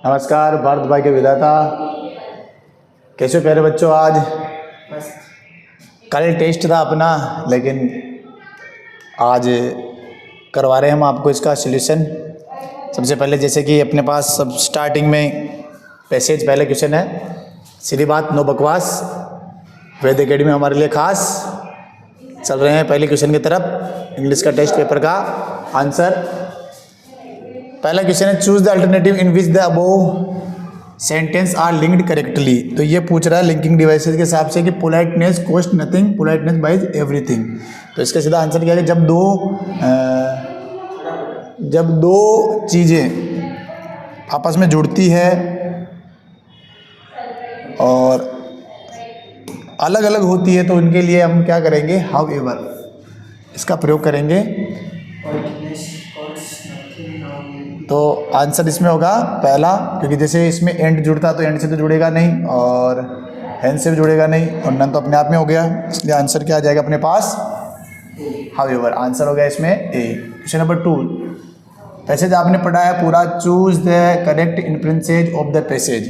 नमस्कार भारत भाई के विधाता, कैसे हो प्यारे बच्चों। आज कल टेस्ट था अपना, लेकिन आज करवा रहे हैं हम आपको इसका सॉल्यूशन। सबसे पहले जैसे कि अपने पास सब स्टार्टिंग में पैसेज पहले क्वेश्चन है, सीधी बात नो बकवास, वेद एकेडमी हमारे लिए खास। चल रहे हैं पहले क्वेश्चन की तरफ, इंग्लिश का टेस्ट पेपर का आंसर। पहला क्वेश्चन है choose the alternative in which the above sentence are linked correctly. तो ये पूछ रहा है लिंकिंग डिवाइसेस के हिसाब से कि politeness cost nothing, politeness buys everything. तो इसका सीधा आंसर क्या है, जब दो चीज़ें आपस में जुड़ती है और अलग अलग होती है तो उनके लिए हम क्या करेंगे, हाउ एवर इसका प्रयोग करेंगे। तो आंसर इसमें होगा पहला, क्योंकि जैसे इसमें एंड जुड़ता तो एंड से तो जुड़ेगा नहीं और हैंड से भी जुड़ेगा नहीं और नन तो अपने आप में हो गया, इसलिए आंसर क्या आ जाएगा अपने पास, हाउएवर। आंसर हो गया इसमें ए। क्वेश्चन नंबर 2, पैसेज आपने पढ़ा है पूरा, choose the correct inferences of the passage.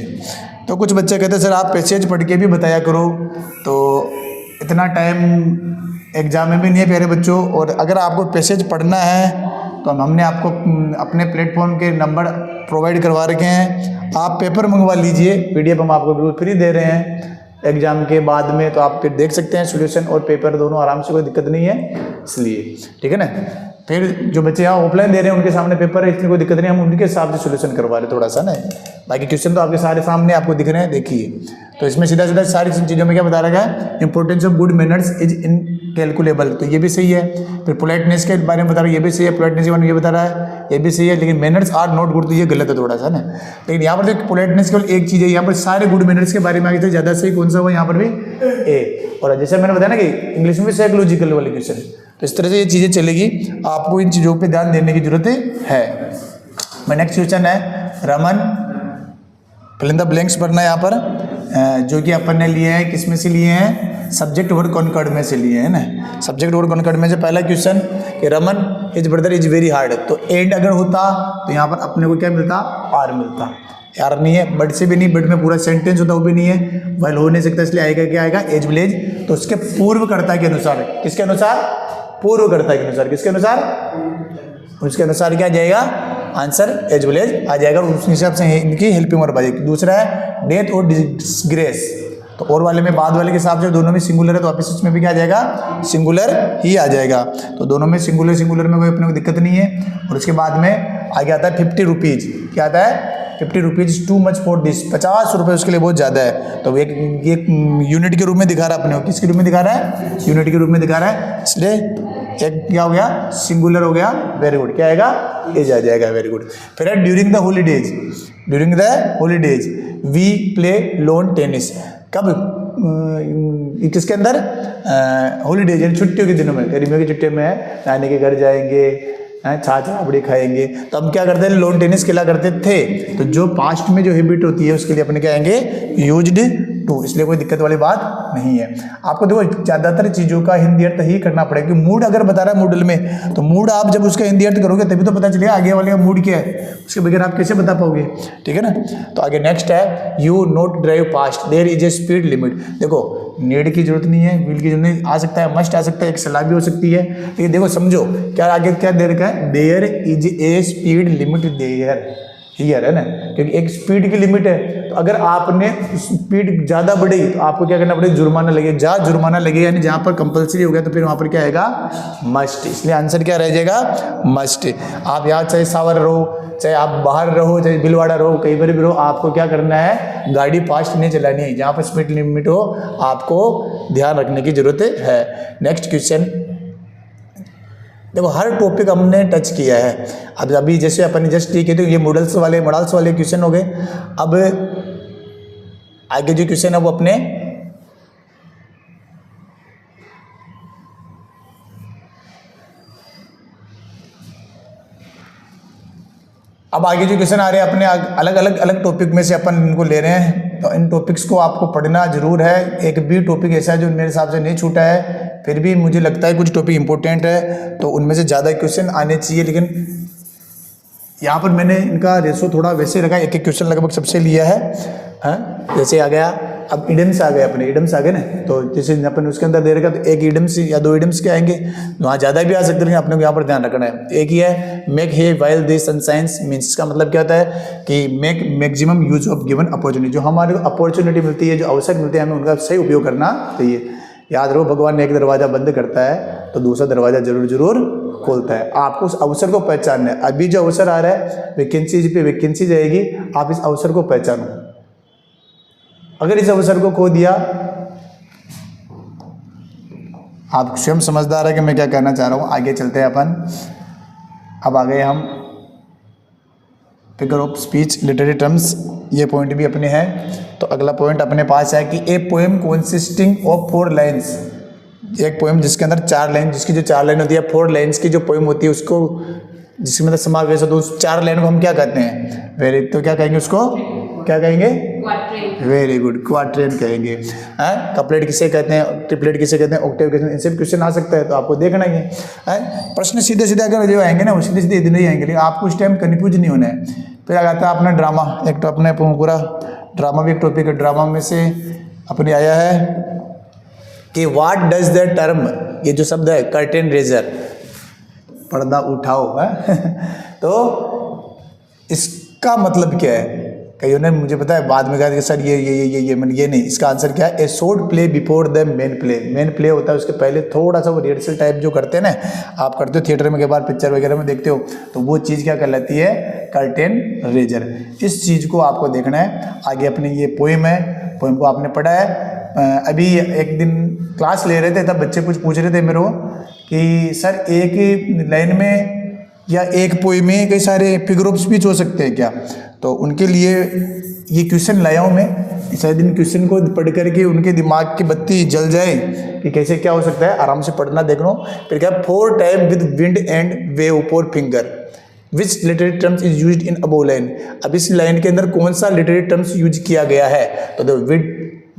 तो कुछ बच्चे कहते हैं सर आप पैसेज पढ़ के भी बताया करो, तो इतना टाइम एग्जाम में भी नहीं है प्यारे बच्चों। और अगर आपको पैसेज पढ़ना है तो हमने आपको अपने प्लेटफॉर्म के नंबर प्रोवाइड करवा रखे हैं, आप पेपर मंगवा लीजिए, पीडीएफ हम आपको बिल्कुल फ्री दे रहे हैं एग्जाम के बाद में, तो आप फिर देख सकते हैं सॉल्यूशन और पेपर दोनों आराम से, कोई दिक्कत नहीं है इसलिए, ठीक है ना। फिर जो बच्चे यहाँ ऑफलाइन दे रहे हैं उनके सामने पेपर है, इसलिए कोई दिक्कत नहीं, हम उनके हिसाब से सॉल्यूशन करवा रहे हैं थोड़ा सा ना। बाकी क्वेश्चन तो आपके सारे सामने आपको दिख रहे हैं, देखिए। तो इसमें सीधा सीधा सारी चीज़ों में क्या बता रखा है, importance of good manners is incalculable, तो ये भी सही है। फिर पोलाइटनेस के बारे में बता रहा है, ये भी सही है। पोलाइटनेस के बारे में ये बता रहा है, ये भी सही है। लेकिन मैनर्स आर नॉट गुड, तो ये गलत है थोड़ा सा ना। लेकिन यहाँ पर देखो पोलाइटनेस केवल एक चीज़ है, यहाँ पर सारे गुड मैनर्स के बारे में आगे थे, ज़्यादा सही कौन सा हुआ यहाँ पर भी ए। और जैसे मैंने बताया ना कि इंग्लिश में भी साइकोलॉजिकल वाले क्वेश्चन, तो इस तरह से ये चीज़ें चलेगी, आपको इन चीज़ों पर ध्यान देने की जरूरत है। मैं नेक्स्ट क्वेश्चन है Raman, fill in the blanks भरना है यहाँ पर, जो कि अपन ने लिए हैं, किस में से लिए हैं, सब्जेक्ट वर्ड कॉन्कॉर्ड में से लिए हैं ना। सब्जेक्ट वर्ड कॉन्कॉर्ड में से पहला क्वेश्चन कि Raman his brother is very hard, तो एंड अगर होता तो यहाँ पर अपने को क्या मिलता, आर मिलता। यार नहीं है, बट से भी नहीं, बट में पूरा सेंटेंस होता वो भी नहीं है, वाइल हो नहीं सकता, इसलिए आएगा क्या आएगा, एज विलेज। तो उसके पूर्वकर्ता के अनुसार, किसके अनुसार, पूर्वकर्ता के अनुसार, किसके अनुसार, उसके अनुसार क्या जाएगा आंसर, एज विलेज आ जाएगा, उस हिसाब से इनकी हेल्पिंग वर्ब आ जाएगी। दूसरा है डेथ और डिसग्रेस, तो और वाले में बाद वाले के हिसाब से दोनों में सिंगुलर है, तो वापस इसमें भी क्या आ जाएगा, सिंगुलर ही आ जाएगा। तो दोनों में सिंगुलर सिंगुलर में कोई अपने को दिक्कत नहीं है। और उसके बाद में आगे आता है 50 रुपीज़, क्या आता है, 50 rupees too much for this, 50 रुपये उसके लिए बहुत ज़्यादा है। तो एक यूनिट के रूप में दिखा रहा है अपने को, किसके रूप में दिखा रहा है, यूनिट के रूप में दिखा रहा है, इसलिए एक क्या हो गया, सिंगुलर हो गया, वेरी गुड। क्या आएगा, एज आ जाएगा, वेरी गुड। फिर है during the holidays, during the holidays we play lawn tennis, कब, किसके अंदर, हॉलीडेज यानी छुट्टियों के दिनों में, गर्मियों की छुट्टियों में नानी के घर जाएंगे, छाछ राबड़ी खाएंगे, तो हम क्या करते हैं, लॉन टेनिस खेला करते थे। तो जो पास्ट में जो हैबिट होती है उसके लिए अपने क्या आएंगे, यूज्ड टू, इसलिए कोई दिक्कत वाली बात नहीं है। आपको देखो ज़्यादातर चीज़ों का हिंदी अर्थ ही करना पड़ेगा, क्योंकि मूड अगर बता रहा है मॉडल में, तो मूड आप जब उसका हिंदी अर्थ करोगे तभी तो पता चलेगा आगे वाले का मूड क्या है, उसके बगैर आप कैसे बता पाओगे, ठीक है ना। तो आगे नेक्स्ट है you not drive fast, there is a speed limit. देखो नीड की जरूरत नहीं है, विल की जरूरत नहीं, आ सकता है, मस्ट आ सकता है, एक सलाह भी हो सकती है, लेकिन देखो समझो क्या आगे क्या दे रखा है, there is a speed limit there here है ना, क्योंकि एक स्पीड की लिमिट है। तो अगर आपने स्पीड ज़्यादा बढ़ी तो आपको क्या करना पड़ेगा, जुर्माना लगे, जहाँ जुर्माना लगे यानी जहाँ पर कंपलसरी हो गया तो फिर वहाँ पर क्या आएगा, मस्ट, इसलिए आंसर क्या रह जाएगा, मस्ट। आप यहाँ चाहे सावर रहो, चाहे आप बाहर रहो, चाहे भीलवाड़ा रहो, कहीं पर भी रहो, आपको क्या करना है, गाड़ी फास्ट नहीं चलानी है, जहाँ पर स्पीड लिमिट हो आपको ध्यान रखने की जरूरत है। नेक्स्ट क्वेश्चन, देखो हर टॉपिक हमने टच किया है। अब अभी जैसे अपन जस्ट ठीक है, तो ये मॉडल्स वाले क्वेश्चन हो गए। अब आगे जो क्वेश्चन है वो अपने अब आगे जो क्वेश्चन आ रहे हैं अपने अलग टॉपिक में से अपन इनको ले रहे हैं, तो इन टॉपिक्स को आपको पढ़ना जरूर है। एक भी टॉपिक ऐसा है जो मेरे हिसाब से नहीं छूटा है, फिर भी मुझे लगता है कुछ टॉपिक इंपॉर्टेंट है, तो उनमें से ज़्यादा क्वेश्चन आने चाहिए, लेकिन यहाँ पर मैंने इनका रेशो थोड़ा वैसे रखा, एक एक क्वेश्चन लगभग सबसे लिया है, हाँ जैसे आ गया। अब इडम्स आ गए, अपने इडम्स आ गए ना, तो जैसे अपन उसके अंदर दे रखा तो एक इडम्स या दो इडम्स के आएंगे, वहाँ ज़्यादा भी आ सकते हैं, लेकिन अपने को यहाँ पर ध्यान रखना है। एक ही है make hay while the sun shines, means इसका मतलब क्या होता है कि make maximum use of given opportunity, जो हमारे को अपॉर्चुनिटी मिलती है, जो अवसर मिलते हैं, हमें उनका सही उपयोग करना चाहिए। याद रखो, भगवान ने एक दरवाजा बंद करता है तो दूसरा दरवाजा जरूर जरूर खोलता है। आपको उस अवसर को पहचानना है। अभी जो अवसर आ रहा है, वैकेंसी पे वैकेंसी जाएगी, आप इस अवसर को पहचानो। अगर इस अवसर को खो दिया, आप स्वयं समझदार है कि मैं क्या कहना चाह रहा हूँ। आगे चलते हैं अपन। अब आ गए हम figure of speech literary terms, ये पॉइंट भी अपने हैं। तो अगला पॉइंट अपने पास है कि a poem consisting of 4 lines, एक पोएम जिसके अंदर 4 लाइन, जिसकी जो 4 लाइन होती है, 4 लाइन्स की जो पोएम होती है, उसको जिसके मतलब समावेश हो, तो उस 4 लाइन को हम क्या कहते हैं? वेरी, तो क्या कहेंगे उसको? क्या कहेंगे? वेरी गुड, क्वाट्रेन कहेंगे। कपलेट किसे कहते हैं, ट्रिपलेट किसे कहते हैं, ऑक्टेव किसे, इनसे भी क्वेश्चन आ सकता है, तो आपको देखना ही है। प्रश्न सीधे सीधे अगर जो आएंगे ना, वो सीधे सीधे इधर ही आएंगे, लेकिन आपको उस टाइम कन्फ्यूज नहीं होना है। फिर आ जाता है अपना ड्रामा, एक तो अपने पूरा ड्रामा भी एक टॉपिक है। ड्रामा में से अपने आया है कि व्हाट डज द टर्म, ये जो शब्द है कर्टेन रेजर, पर्दा उठाओ, तो इसका मतलब क्या है? कईयों ने मुझे पता है बाद में कहा कि सर ये नहीं, इसका आंसर क्या है? ए short play before the main play. Main play होता है उसके पहले थोड़ा सा वो रिहर्सल टाइप जो करते हैं ना, आप करते हो थिएटर में के बाद पिक्चर वगैरह में देखते हो, तो वो चीज़ क्या कहलाती है? Curtain raiser. इस चीज़ को आपको देखना है। आगे अपने ये पोएम है, पोएम को आपने पढ़ा है। अभी एक दिन क्लास ले रहे थे, तब बच्चे कुछ पूछ रहे थे मेरे को कि सर एक लाइन में या एक पोएम में कई सारे फिगर ऑफ स्पीच हो सकते हैं क्या? तो उनके लिए ये क्वेश्चन लाया हूँ मैं। शायद इन क्वेश्चन को पढ़ करके उनके दिमाग की बत्ती जल जाए कि कैसे क्या हो सकता है। आराम से पढ़ना, देखना। फिर क्या? 4 time with wind and wave for finger, which literary terms is used in above line. अब इस लाइन के अंदर कौन सा लिटरेरी टर्म्स यूज किया गया है? तो द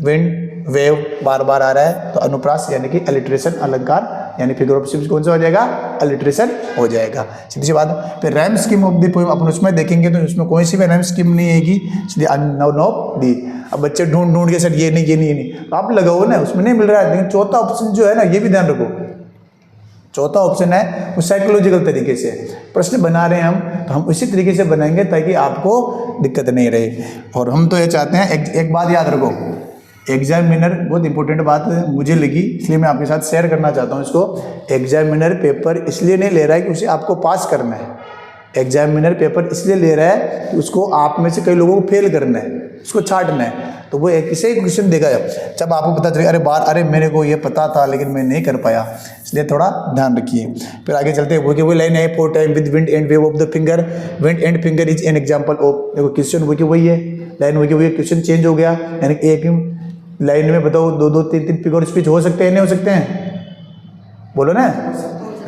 विंड वेव बार बार आ रहा है, तो अनुप्रास यानी कि अलिट्रेशन, अलंकार यानी फिगर ऑफ स्पीच कौन सा हो जाएगा? अलिट्रेशन हो जाएगा। सीधी सी बात। फिर rhyme scheme of the poem अपन उसमें देखेंगे, तो उसमें कोई सी भी रैम स्कीम नहीं आएगी, इसलिए नो दी। अब बच्चे ढूंढ के सर ये नहीं, तो आप लगाओ ना, उसमें नहीं मिल रहा है। लेकिन चौथा ऑप्शन जो है ना, ये भी ध्यान रखो, चौथा ऑप्शन है वो साइकोलॉजिकल तरीके से प्रश्न बना रहे हैं हम, तो हम उसी तरीके से बनाएंगे ताकि आपको दिक्कत नहीं रहे। और हम तो ये चाहते हैं, एक बात याद रखो, एग्जामिनर, बहुत इंपॉर्टेंट बात मुझे लगी, इसलिए मैं आपके साथ शेयर करना चाहता हूँ इसको। एग्जामिनर पेपर इसलिए नहीं ले रहा है कि उसे आपको पास करना है। एग्जामिनर पेपर इसलिए ले रहा है कि उसको आप में से कई लोगों को फेल करना है, उसको छांटना है। तो वो एक से क्वेश्चन देगा जब आपको पता चले अरे मेरे को ये पता था लेकिन मैं नहीं कर पाया, इसलिए थोड़ा ध्यान रखिए। फिर आगे चलते हैं। वो लाइन है 4 time with wind and wave of the finger, wind and finger is an example of. देखो क्वेश्चन वही है, लाइन वही है, क्वेश्चन चेंज हो गया। यानी एक लाइन में बताओ 2 3 फिगर स्पीच हो सकते हैं, नहीं हो सकते हैं? बोलो ना,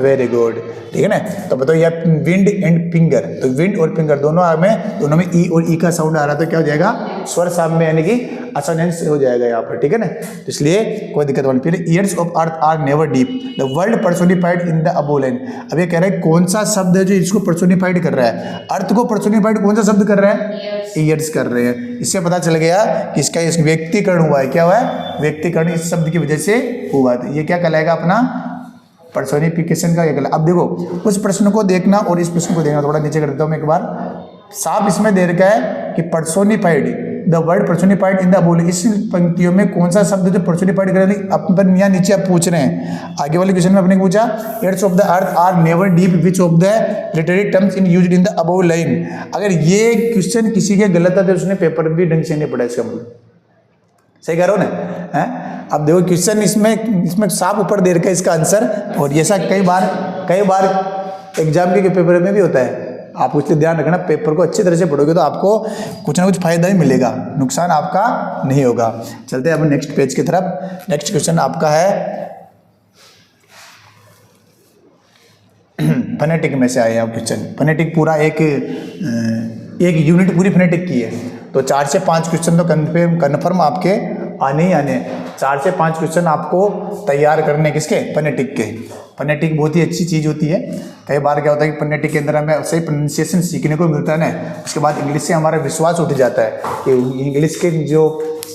वेरी गुड, ठीक है ना। तो बताओ यार विंड एंड फिंगर, तो विंड और फिंगर दोनों में ई और ई का साउंड आ रहा है, तो क्या हो जाएगा? स्वर सामने, यानी कि असोनेंस हो जाएगा यहाँ पर, ठीक है ना। तो इसलिए कोई दिक्कत वाली। फिर ears of earth are never deep, the world personified in the above line. अब ये कह रहा है कौन सा शब्द है जो इसको पर्सोनिफाइड कर रहा है? अर्थ को पर्सोनिफाइड कौन सा शब्द कर रहा है? ईयर्स कर रहे हैं। इससे पता चल गया कि इसका इस व्यक्तिकरण हुआ है। क्या हुआ है? व्यक्तिकरण इस शब्द की वजह से हुआ। तो ये क्या कहलाएगा? अपना पर्सोनिफिकेशन का। अब देखो उस प्रश्न को देखना और इस प्रश्न को देखना, थोड़ा नीचे कर देता हूँ मैं एक बार। साफ इसमें दे रखा है कि personified, the word personified in the बोल। इस पंक्तियों में कौन सा शब्द जो पर्सोनिफाइड कर रहे हैं? अपन यहाँ नीचे आप पूछ रहे हैं। आगे वाले क्वेश्चन में अपने पूछा aids of the earth are never deep which of the literary terms in used in the above line. अगर ये क्वेश्चन किसी के गलत है तो उसने पेपर भी ढंग से नहीं पढ़ा, इसका मतलब। सही कह रहे हो ना? अब देखो क्वेश्चन इसमें साफ ऊपर दे रखा है इसका आंसर, और ये ऐसा कई बार एग्जाम के पेपर में भी होता है। आप इसलिए ध्यान रखना, पेपर को अच्छी तरह से पढ़ोगे तो आपको कुछ ना कुछ फायदा ही मिलेगा, नुकसान आपका नहीं होगा। चलते हैं अब नेक्स्ट पेज की तरफ। नेक्स्ट क्वेश्चन आपका है फनेटिक में से आया क्वेश्चन। फनेटिक पूरा एक यूनिट पूरी फनेटिक की है, तो 4 से 5 क्वेश्चन तो कन्फर्म आपके आने ही आने। 4 से 5 क्वेश्चन आपको तैयार करने किसके, फोनेटिक के। फोनेटिक बहुत ही अच्छी चीज़ होती है। कई बार क्या होता है कि फोनेटिक के अंदर हमें सही प्रोनाउंसिएशन सीखने को मिलता है ना, उसके बाद इंग्लिश से हमारा विश्वास उठ जाता है कि इंग्लिश के जो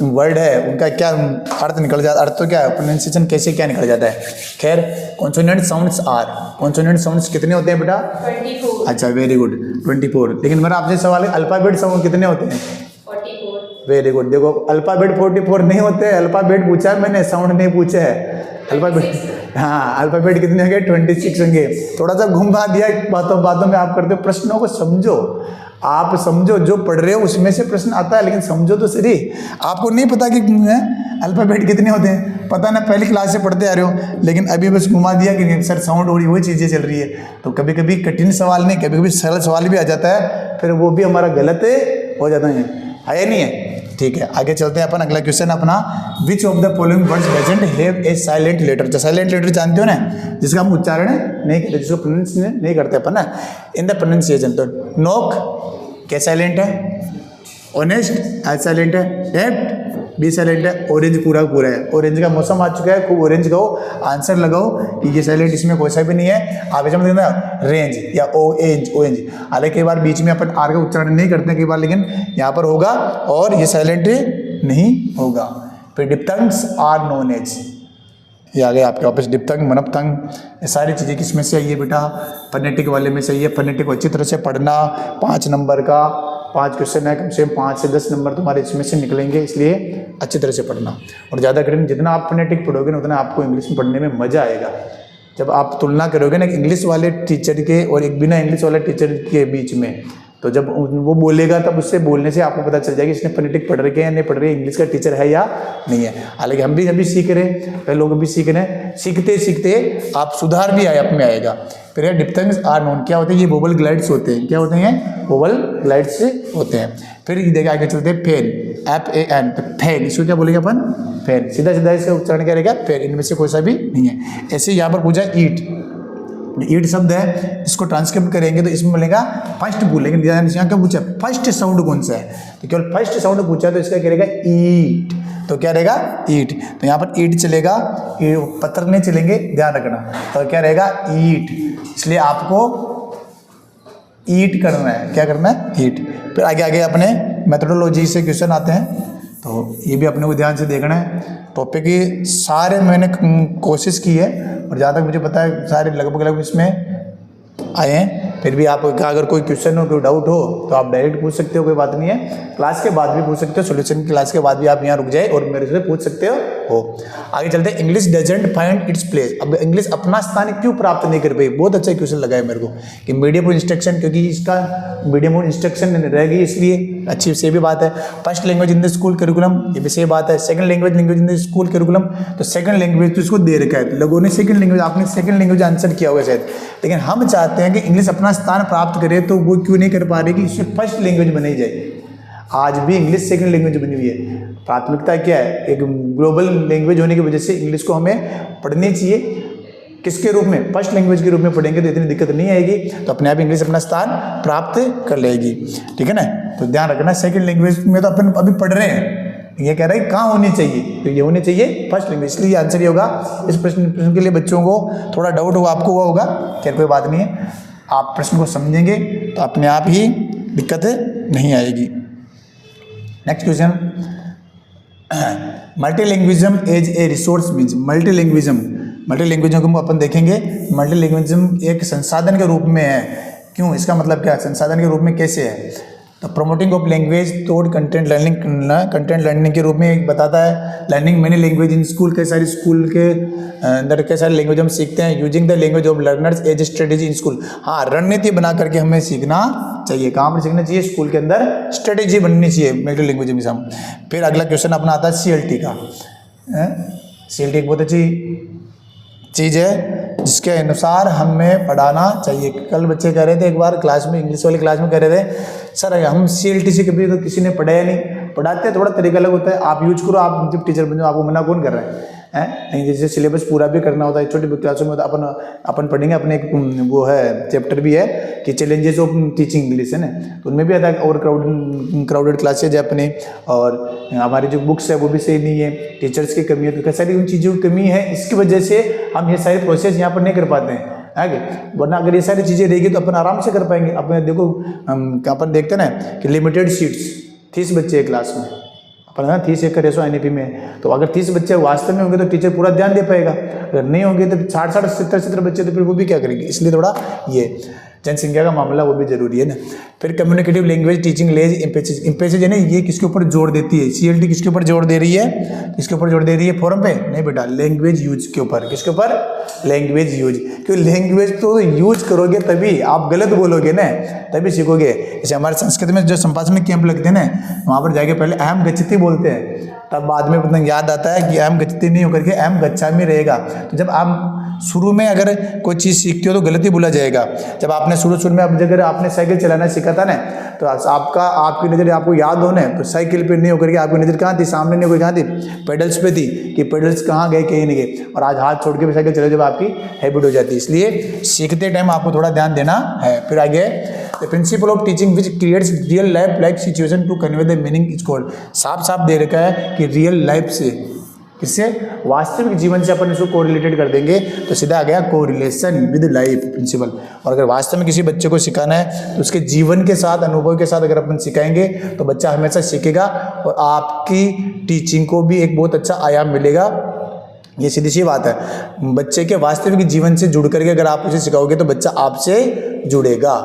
वर्ड है उनका क्या अर्थ निकल जाता है, अर्थ तो क्या है, प्रोनाउंसिएशन कैसे क्या निकल जाता है। खैर consonant sounds are, consonant sounds कितने होते हैं बेटा? 24। अच्छा वेरी गुड 24। लेकिन मेरा आपसे सवाल है अल्फाबेट साउंड कितने होते हैं? 44। Very good. देखो अल्फाबेट 44 नहीं होते, अल्फाबेट पूछा है मैंने, साउंड नहीं पूछा है। अल्फाबेट हाँ अल्फाबेट कितने होंगे? 26 होंगे। थोड़ा सा घुमा दिया बातों बातों में आप करते हो। प्रश्नों को समझो, आप समझो, जो पढ़ रहे हो उसमें से प्रश्न आता है, लेकिन समझो तो सही। आपको नहीं पता कि अल्फाबेट कितने होते हैं, पता ना, पहली क्लास से पढ़ते आ रहे हो, लेकिन अभी बस घुमा दिया कि सर साउंड हो रही, वही चीज़ें चल रही है। तो कभी कभी कठिन सवाल नहीं, कभी कभी सरल सवाल भी आ जाता है, फिर वो भी हमारा गलत हो जाता है या नहीं है? ठीक है, आगे चलते हैं अपन। अगला क्वेश्चन अपना, which of the following words doesn't have a silent letter. Silent letter जानते हो ना, जिसका हम उच्चारण नहीं करते, जिसको प्रोनाउंस नहीं करते अपन ना, इन द प्रोनाउंसिएशन। तो नोक क्या साइलेंट है? ऑनेस्ट आज साइलेंट है, डेप्थ बी साइलेंट है, ऑरेंज पूरा पूरा है। ऑरेंज का मौसम आ चुका है, खूब ऑरेंज कहो, आंसर लगाओ कि ये साइलेंट, इसमें कोई सा भी नहीं है। आप ऐसा मतलब ना रेंज या ओएंज, ओएंज। हालांकि कई बार बीच में अपन आर का उच्चारण नहीं करते कई बार, लेकिन यहाँ पर होगा और ये साइलेंट नहीं होगा। फिर डिप्थंग्स आर नोन एज, ये आ गया आपके वापस डिप्थंग, मनपथंग, ये सारी चीज़ें किस में से आई है बेटा? फोनेटिक वाले में से। ये फोनेटिक को अच्छी तरह से पढ़ना। 5 नंबर का 5 क्वेश्चन है, कम से कम 5 से 10 नंबर तुम्हारे इसमें से निकलेंगे, इसलिए अच्छी तरह से पढ़ना। और ज़्यादा कठिन जितना आप फोनेटिक पढ़ोगे ना, उतना आपको इंग्लिश में पढ़ने में मज़ा आएगा। जब आप तुलना करोगे ना इंग्लिश वाले टीचर के और एक बिना इंग्लिश वाले टीचर के बीच में, तो जब वो बोलेगा तब उससे बोलने से आपको पता चल जाएगा इसने फोनेटिक पढ़ रखे हैं या नहीं पढ़ रहे, इंग्लिश का टीचर है या नहीं है। हालांकि हम भी अभी सीख रहे हैं, पहले लोग भी सीख रहे हैं, सीखते सीखते आप सुधार भी आप में आएगा। फिर डिप्थंग्स आर नोन क्या होते हैं? ये वोवल ग्लाइड्स होते हैं। क्या होते हैं? वोवल ग्लाइड्स होते हैं। फिर ये देखिए आगे चलते हैं, फैन, FAN, फैन, इसको क्या बोलेंगे अपन? फैन। सीधा सीधा इसका उच्चारण क्या रहेगा? फैन। इनमें से कोई सा भी नहीं है। ऐसे यहाँ पर पूछा ईट, ईट शब्द है, इसको ट्रांसक्रिप्ट करेंगे तो इसमें मिलेगा फर्स्ट बोलेंगे। यहाँ क्या पूछा? फर्स्ट साउंड कौन सा है? तो केवल फर्स्ट साउंड पूछा तो इसका क्या रहेगा? ईट। तो क्या रहेगा? ईट। तो यहाँ पर ईट चलेगा, पत्थर नहीं चलेंगे, ध्यान रखना। तो क्या रहेगा? ईट। इसलिए आपको ईट करना है। क्या करना है? ईट। फिर आगे आगे अपने मेथोडोलॉजी से क्वेश्चन आते हैं, तो ये भी अपने को ध्यान से देखना है। टॉपिक की सारे मैंने कोशिश की है और जहाँ तक मुझे पता है सारे लगभग इसमें आए हैं। फिर भी आपका अगर कोई क्वेश्चन हो, कोई डाउट हो तो आप डायरेक्ट पूछ सकते हो, कोई बात नहीं है। क्लास के बाद भी पूछ सकते हो, सॉल्यूशन क्लास के बाद भी आप यहाँ रुक जाए और मेरे से पूछ सकते हो। आगे चलते हैं, English doesn't find its place. अब इंग्लिश अपना स्थान क्यों प्राप्त नहीं कर पाई? बहुत अच्छा क्वेश्चन लगा है मेरे को कि मीडियम ऑफ इंस्ट्रक्शन, क्योंकि इसका मीडियम ऑफ इंस्ट्रक्शन रह गई, इसलिए अच्छी से भी बात है। First language in the school curriculum, ये भी सही बात है। Second language in the school curriculum, तो सेकंड लैंग्वेज तो इसको दे रखा है, लोगों ने सेकंड लैंग्वेज, आपने सेकंड लैंग्वेज आंसर किया होगा शायद। लेकिन हम चाहते हैं कि इंग्लिश अपना स्थान प्राप्त करे, तो वो क्यों नहीं कर पा रहे कि इससे फर्स्ट लैंग्वेज बनाई जाए। आज भी इंग्लिश सेकंड लैंग्वेज बनी हुई है। प्राथमिकता क्या है? एक ग्लोबल लैंग्वेज होने की वजह से इंग्लिश को हमें पढ़नी चाहिए। किसके रूप में? फर्स्ट लैंग्वेज के रूप में पढ़ेंगे तो इतनी दिक्कत नहीं आएगी, तो अपने आप इंग्लिश अपना स्थान प्राप्त कर लेगी। ठीक है ना? तो ध्यान रखना, सेकंड लैंग्वेज में तो अपन अभी पढ़ रहे हैं, ये कह रहा है कहाँ होनी चाहिए, तो ये होनी चाहिए फर्स्ट लैंग्वेज। इसलिए आंसर ये होगा। इस प्रश्न के लिए बच्चों को थोड़ा डाउट होगा, आपको हुआ होगा, खैर कोई बात नहीं है। आप प्रश्न को समझेंगे तो अपने आप ही दिक्कत नहीं आएगी। Next question, multilingualism as a resource means. Multilingualism को अपन देखेंगे। मल्टीलिंग्विज्म एक संसाधन के रूप में है। क्यों? इसका मतलब क्या? संसाधन के रूप में कैसे है? तो promoting of language through content learning के रूप में एक बताता है। Learning many language in school, कई सारी स्कूल के अंदर कई सारी लैंग्वेज हम सीखते हैं। Using the language of learners as strategy in school, हाँ रणनीति बना करके हमें सीखना चाहिए। कहाँ पर सीखना चाहिए? स्कूल के अंदर स्ट्रेटेजी बननी चाहिए मल्टी लैंग्वेज में। फिर अगला क्वेश्चन अपना आता है CLT का। CLT एक बहुत अच्छी चीज़ है जिसके अनुसार हमें पढ़ाना चाहिए। कल बच्चे कह रहे थे एक बार क्लास में, इंग्लिश वाली क्लास में कह रहे थे, सर हम CLT से कभी तो किसी ने पढ़ाया नहीं, पढ़ाते हैं, थोड़ा तरीका अलग होता है। आप यूज करो, आप जब टीचर बन जाओ, आपको मना कौन कर रहा है? नहीं, जैसे सिलेबस पूरा भी करना होता है, छोटी क्लासों में अपन पढ़ेंगे। अपने एक वो है चैप्टर भी है कि चैलेंजेस ऑफ टीचिंग इंग्लिश, है ना, तो उनमें भी आता है ओवर क्राउडेड क्लासेज है अपने, और हमारी जो बुक्स है वो भी सही नहीं है, टीचर्स की कमी है, तो कई सारी उन चीज़ों की कमी है। इसकी वजह से हम ये सारे प्रोसेस यहाँ पर नहीं कर पाते हैं आगे, वरना अगर ये सारी चीज़ें रहेगी तो अपन आराम से कर पाएंगे। अपन देखो, अपन देखते ना कि लिमिटेड सीट्स, 30 बच्चे हैं क्लास में, अपन ना 30 एक का रेशो एनईपी में, तो अगर 30 बच्चे वास्तव में होंगे तो टीचर पूरा ध्यान दे पाएगा। अगर नहीं होंगे तो 60-60, 70-70 बच्चे, तो फिर वो भी क्या करेंगे? इसलिए थोड़ा ये जनसंख्या का मामला वो भी जरूरी है ना। फिर कम्युनिकेटिव लैंग्वेज टीचिंग लेज इम्पेसेज है ना, ये किसके ऊपर जोर देती है? सीएलटी किसके ऊपर जोर दे रही है? किसके ऊपर जोर दे रही है फॉरम पे? नहीं बेटा, लैंग्वेज यूज के ऊपर। किसके ऊपर? Language use. क्योंकि लैंग्वेज तो यूज करोगे तभी, आप गलत बोलोगे ना तभी सीखोगे। जैसे हमारे संस्कृत में जो संपासन कैंप लगते हैं ना, वहाँ पर जाके पहले अहम गच्छति बोलते हैं, तब बाद में पता याद आता है कि अहम गच्छति नहीं होकर के अहम गच्छामि रहेगा। तो जब आप शुरू में अगर कोई चीज़ सीखते हो तो गलत ही बोला जाएगा। जब आपने शुरू में अगर आपने साइकिल चलाना सीखा था ना, तो आपकी नज़र आपको याद हो ना, तो साइकिल पे नहीं होकर के आपकी नज़र कहाँ थी? सामने नहीं, कोई कहाँ थी? पेडल्स पे थी कि पेडल्स कहाँ गए, कहीं नहीं गए। और आज हाथ छोड़ के भी साइकिल चले जब आपकी हैबिट हो जाती है। इसलिए सीखते टाइम आपको थोड़ा ध्यान देना है। फिर आगे, the principle of teaching which creates real life situation to convey the meaning is called. साफ साफ दे रखा है कि रियल लाइफ से, इससे वास्तविक जीवन से अपन इसको कोरिलेटेड कर देंगे तो सीधा आ गया कोरिलेशन विद लाइफ प्रिंसिपल। और अगर वास्तव में किसी बच्चे को सिखाना है तो उसके जीवन के साथ, अनुभव के साथ अगर अपन सिखाएंगे तो बच्चा हमेशा सीखेगा और आपकी टीचिंग को भी एक बहुत अच्छा आयाम मिलेगा। ये सीधी सी बात है। बच्चे के वास्तविक जीवन से जुड़ करके अगर आप उसे सिखाओगे तो बच्चा आपसे जुड़ेगा,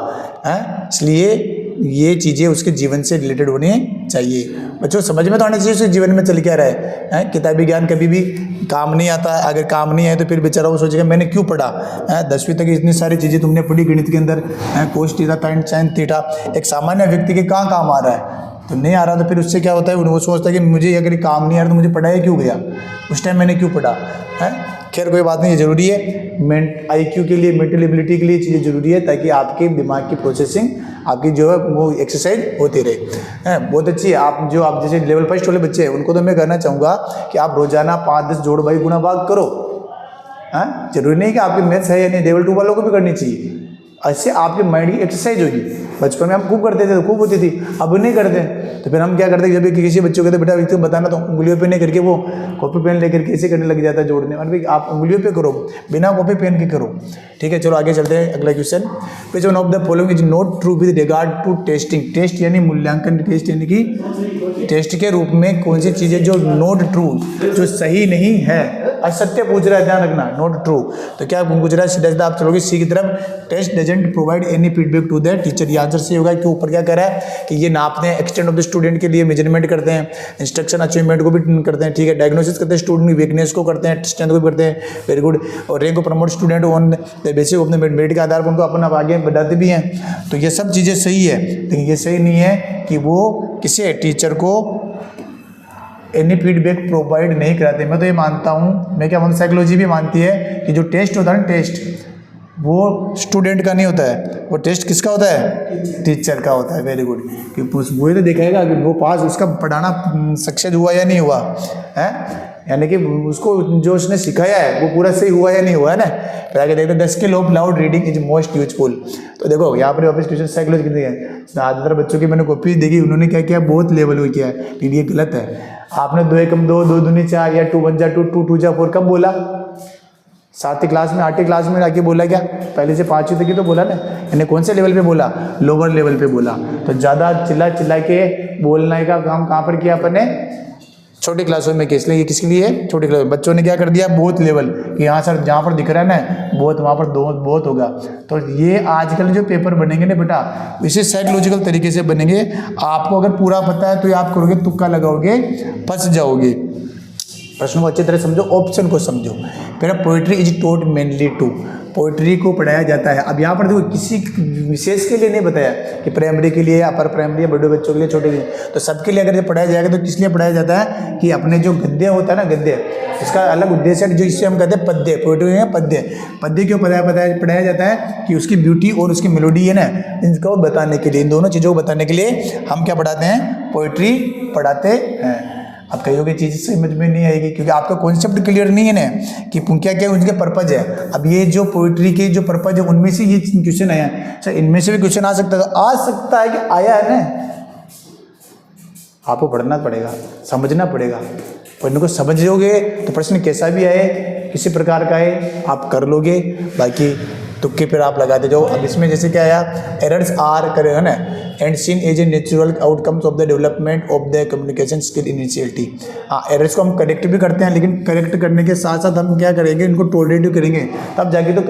है। इसलिए ये चीज़ें उसके जीवन से रिलेटेड होनी चाहिए। बच्चों समझ में तो आना चाहिए उसके जीवन में चल क्या रहा है। किताबी ज्ञान कभी भी काम नहीं आता है। अगर काम नहीं आए तो फिर बेचारा वो सोचेगा मैंने क्यों पढ़ा है। 10वीं तक इतनी सारी चीज़ें तुमने पढ़ी गणित के अंदर, cos theta tan sin theta, एक सामान्य व्यक्ति के कहाँ काम आ रहा है? तो नहीं आ रहा तो फिर उससे क्या होता है, वो सोचता है कि मुझे अगर काम नहीं आ रहा तो मुझे पढ़ाया क्यों गया, उस टाइम मैंने क्यों पढ़ा है। खैर कोई बात नहीं, ये जरूरी है। IQ के लिए, मेंटल एबिलिटी के लिए चीज़ें जरूरी है ताकि आपके दिमाग की प्रोसेसिंग आपकी जो है वो एक्सरसाइज होती रहे। बहुत अच्छी है। आप जैसे लेवल फर्स्ट वाले बच्चे हैं उनको तो मैं कहना चाहूँगा कि आप रोजाना 5-10 जोड़ भाई गुणा भाग करो। जरूरी नहीं कि आपके मैथ्स है या नहीं, लेवल 2 वालों को भी करनी चाहिए। ऐसे आपके माइंड की एक्सरसाइज होगी। बचपन में हम खूब करते थे तो खूब होती थी, अब नहीं करते। तो फिर हम क्या करते हैं, जब किसी बच्चों को कहते बेटा इसको बताना तो उंगलियों पे नहीं करके वो कॉपी पेन लेकर के ऐसे करने लग जाता है जोड़ने। और भाई आप उंगलियों पे करो, बिना कॉपी पेन के करो। ठीक है, चलो आगे चलते हैं। अगला question, which one of the following is not true with regard to testing. Test यानी मूल्यांकन, टेस्ट यानी कि टेस्ट के रूप में कौन सी चीज़ें जो नॉट ट्रू, जो सही नहीं है, असत्य पूछ रहा है, ध्यान रखना, नॉट ट्रू। तो क्या पूछ रहा है, सीधा सीधा आप चलोगे सी की तरफ। Test doesn't provide any feedback to the teacher. ये आंसर सही होगा कि ऊपर क्या कह रहा है कि ये नापते हैं, एक्सटेंट ऑफ द स्टूडेंट के लिए मेजरमेंट करते हैं, इंस्ट्रक्शन अचीवमेंट को भी करते हैं। ठीक है, डायग्नोसिस करते हैं, स्टूडेंट की वीकनेस को करते हैं, स्ट्रेंथ को भी करते हैं। Very good. और रैंक को promote student on the basis of the merit के आधार पर उनको अपन आगे बढ़ाते भी हैं। तो ये सब चीज़ें सही है, लेकिन ये सही नहीं है कि वो किसी टीचर को एनी फीडबैक प्रोवाइड नहीं कराते। मैं तो ये मानता हूँ, मैं क्या मानता, साइकोलॉजी भी मानती है कि जो टेस्ट होता है ना, टेस्ट वो स्टूडेंट का नहीं होता है, वो टेस्ट किसका होता है, टीचर का होता है। Very good. कि वो तो देखेगा कि वो पास, उसका पढ़ाना सक्सेस हुआ या नहीं हुआ है, यानी कि उसको जो उसने सिखाया है वो पूरा सही हुआ या नहीं हुआ है ना। फिर आगे देखते हैं, the skill of loud reading is most useful. तो देखो यहाँ पर वापस क्वेश्चन साइकोलॉजी कितनी है। ज़्यादातर बच्चों की मैंने कॉपी देखी, उन्होंने क्या किया, बहुत लेवल में किया है, लेकिन ये गलत है। आपने 2 एकम 2, 2 दूनी 4 या 2 1 जा 2, 2 2 जा 4 कब बोला? 7वीं क्लास में, 8वीं क्लास में आके बोला क्या? पहले से 5वीं तक ही तो बोला ना। यानी कौन से लेवल पे बोला? लोअर लेवल पे बोला। तो ज़्यादा चिल्ला चिल्ला के बोलने का काम कहाँ पर किया अपन ने? छोटी क्लासों में। किस लिए? ये किसके लिए? छोटी क्लास। बच्चों ने क्या कर दिया, बहुत लेवल, कि यहाँ सर जहाँ पर दिख रहा है ना बहुत, वहाँ पर बहुत होगा। तो ये आजकल जो पेपर बनेंगे ना बेटा, इसे साइकोलॉजिकल तरीके से बनेंगे। आपको अगर पूरा पता है तो आप करोगे, तुक्का लगाओगे, फंस जाओगे। प्रश्न को अच्छी तरह समझो, ऑप्शन को समझो। फिर poetry is taught mainly to, poetry को पढ़ाया जाता है। अब यहाँ पर देखो, किसी विशेष के लिए नहीं बताया कि प्राइमरी के लिए, अपर प्राइमरी या बड़े बच्चों के लिए, छोटे के लिए, तो सबके लिए अगर ये पढ़ाया जाएगा तो किस लिए पढ़ाया जाता है कि अपने जो गद्य होता है ना, गद्य, इसका अलग उद्देश्य है, जो इससे हम कहते हैं पद्य। पोइट्री में पद्य, पद्य क्यों पढ़ाया जाता है कि उसकी ब्यूटी और उसकी मेलोडी है ना, इनको बताने के लिए, इन दोनों चीज़ों को बताने के लिए हम क्या पढ़ाते हैं, पोइट्री पढ़ाते हैं। अब कईयों चीज़ समझ में नहीं आएगी क्योंकि आपका कॉन्सेप्ट क्लियर नहीं है ना कि क्या क्या उनके पर्पज है। अब ये जो पोइट्री के जो पर्पज है उनमें से ये क्वेश्चन आया है। अच्छा, इनमें से भी क्वेश्चन आ सकता है, तो आ सकता है कि आया है ना, आपको पढ़ना पड़ेगा, समझना पड़ेगा। और इनको समझोगे तो प्रश्न कैसा भी आए, किसी प्रकार का आए, आप कर लोगे। बाकी तुक्के पर आप लगाते जाओ। अब इसमें जैसे क्या आया, एरर्स आर करे है ना, and seen as a natural outcomes of the development of the communication skill initially. हाँ, एरर्स को हम करेक्ट भी करते हैं, लेकिन करेक्ट करने के साथ साथ हम क्या करेंगे, इनको टॉलरेट भी करेंगे, तब जाके तो